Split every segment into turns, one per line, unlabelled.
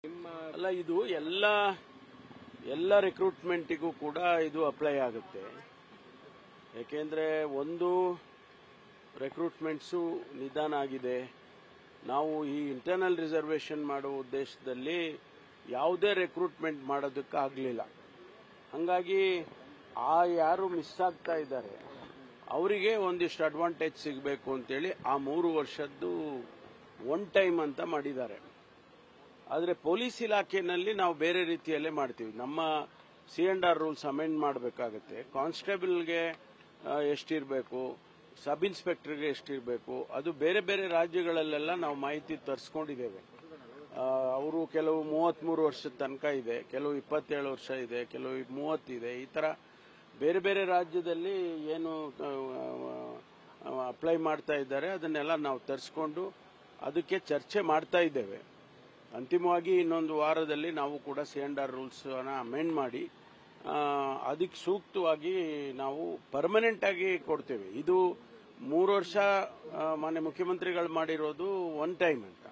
ಅಲ್ಲ, ಇದು ಎಲ್ಲ ರಿಕ್ರೂಟ್ಮೆಂಟಿಗೂ ಕೂಡ ಇದು ಅಪ್ಲೈ ಆಗುತ್ತೆ. ಯಾಕೆಂದ್ರೆ ಒಂದು ರಿಕ್ರೂಟ್ಮೆಂಟ್ಸು ನಿಧಾನ ಆಗಿದೆ. ನಾವು ಈ ಇಂಟರ್ನಲ್ ರಿಸರ್ವೇಷನ್ ಮಾಡುವ ಉದ್ದೇಶದಲ್ಲಿ ಯಾವುದೇ ರಿಕ್ರೂಟ್ಮೆಂಟ್ ಮಾಡೋದಕ್ಕಾಗಲಿಲ್ಲ. ಹಾಗಾಗಿ ಯಾರು ಮಿಸ್ ಆಗ್ತಾ ಇದ್ದಾರೆ ಅವರಿಗೆ ಒಂದಿಷ್ಟು ಅಡ್ವಾಂಟೇಜ್ ಸಿಗಬೇಕು ಅಂತೇಳಿ ಆ 3 ವರ್ಷದ್ದು ಒನ್ ಟೈಮ್ ಅಂತ ಮಾಡಿದ್ದಾರೆ. ಆದರೆ ಪೊಲೀಸ್ ಇಲಾಖೆಯಲ್ಲಿ ನಾವು ಬೇರೆ ರೀತಿಯಲ್ಲೇ ಮಾಡ್ತೀವಿ. ನಮ್ಮ C&R ರೂಲ್ಸ್ ಅಮೆಂಡ್ ಮಾಡಬೇಕಾಗುತ್ತೆ. ಕಾನ್ಸ್ಟೇಬಲ್ಗೆ ಎಷ್ಟಿರಬೇಕು, ಸಬ್ ಇನ್ಸ್ಪೆಕ್ಟರ್ಗೆ ಎಷ್ಟಿರಬೇಕು, ಅದು ಬೇರೆ ಬೇರೆ ರಾಜ್ಯಗಳಲ್ಲೆಲ್ಲ ನಾವು ಮಾಹಿತಿ ತರಿಸ್ಕೊಂಡಿದ್ದೇವೆ. ಅವರು ಕೆಲವು 33 ವರ್ಷದ ತನಕ ಇದೆ, ಕೆಲವು 27 ವರ್ಷ ಇದೆ, ಕೆಲವು 30 ಇದೆ. ಈ ತರ ಬೇರೆ ಬೇರೆ ರಾಜ್ಯದಲ್ಲಿ ಏನು ಅಪ್ಲೈ ಮಾಡ್ತಾ ಇದ್ದಾರೆ ಅದನ್ನೆಲ್ಲ ನಾವು ತರಿಸ್ಕೊಂಡು ಅದಕ್ಕೆ ಚರ್ಚೆ ಮಾಡ್ತಾ ಇದ್ದೇವೆ. ಅಂತಿಮವಾಗಿ ಇನ್ನೊಂದು ವಾರದಲ್ಲಿ ನಾವು ಕೂಡ C&R ರೂಲ್ಸ್ ಅಮೆಂಡ್ ಮಾಡಿ ಅದಕ್ಕೆ ಸೂಕ್ತವಾಗಿ ನಾವು ಪರ್ಮನೆಂಟ್ ಆಗಿ ಕೊಡ್ತೇವೆ. ಇದು 3 ವರ್ಷ ಮಾನ್ಯ ಮುಖ್ಯಮಂತ್ರಿಗಳು ಮಾಡಿರೋದು ಒನ್ ಟೈಮ್ ಅಂತ.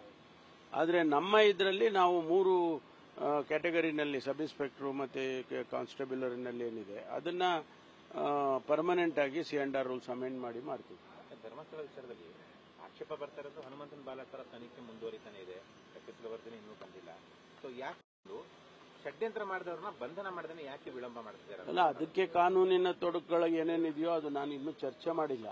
ಆದರೆ ನಮ್ಮ ಇದರಲ್ಲಿ ನಾವು 3 ಕ್ಯಾಟಗರಿನಲ್ಲಿ ಸಬ್ ಇನ್ಸ್ಪೆಕ್ಟರ್ ಮತ್ತೆ ಕಾನ್ಸ್ಟೇಬಲರ್ನಲ್ಲಿ ಏನಿದೆ ಅದನ್ನ ಪರ್ಮನೆಂಟ್ ಆಗಿ C&R ರೂಲ್ಸ್ ಅಮೆಂಡ್ ಮಾಡಿ ಮಾಡ್ತೀವಿ.
ಧರ್ಮಸ್ಥಳ ವಿಚಾರದಲ್ಲಿ ಆಕ್ಷೇಪ ಬರ್ತಾ ಇರೋದು ಹನುಮಂತನ ಬಾಲಕರ ತನಿಖೆ ಮುಂದುವರಿತಾನೆ ಇದೆ, ತಪ್ಪಿಸಲವರ್ಧನೆ ಇನ್ನೂ ಬಂದಿಲ್ಲ. ಸೊ ಯಾಕೆ ಷಡ್ಯಂತ್ರ ಮಾಡಿದವ್ರನ್ನ ಬಂಧನ ಮಾಡದೇ ಯಾಕೆ ವಿಳಂಬ ಮಾಡ್ತಿದ್ದಾರೆ?
ಅಲ್ಲ, ಅದಕ್ಕೆ ಕಾನೂನಿನ ತೊಡಕುಗಳು ಏನೇನಿದೆಯೋ ಅದು ನಾನು ಇನ್ನೂ ಚರ್ಚೆ ಮಾಡಿಲ್ಲ.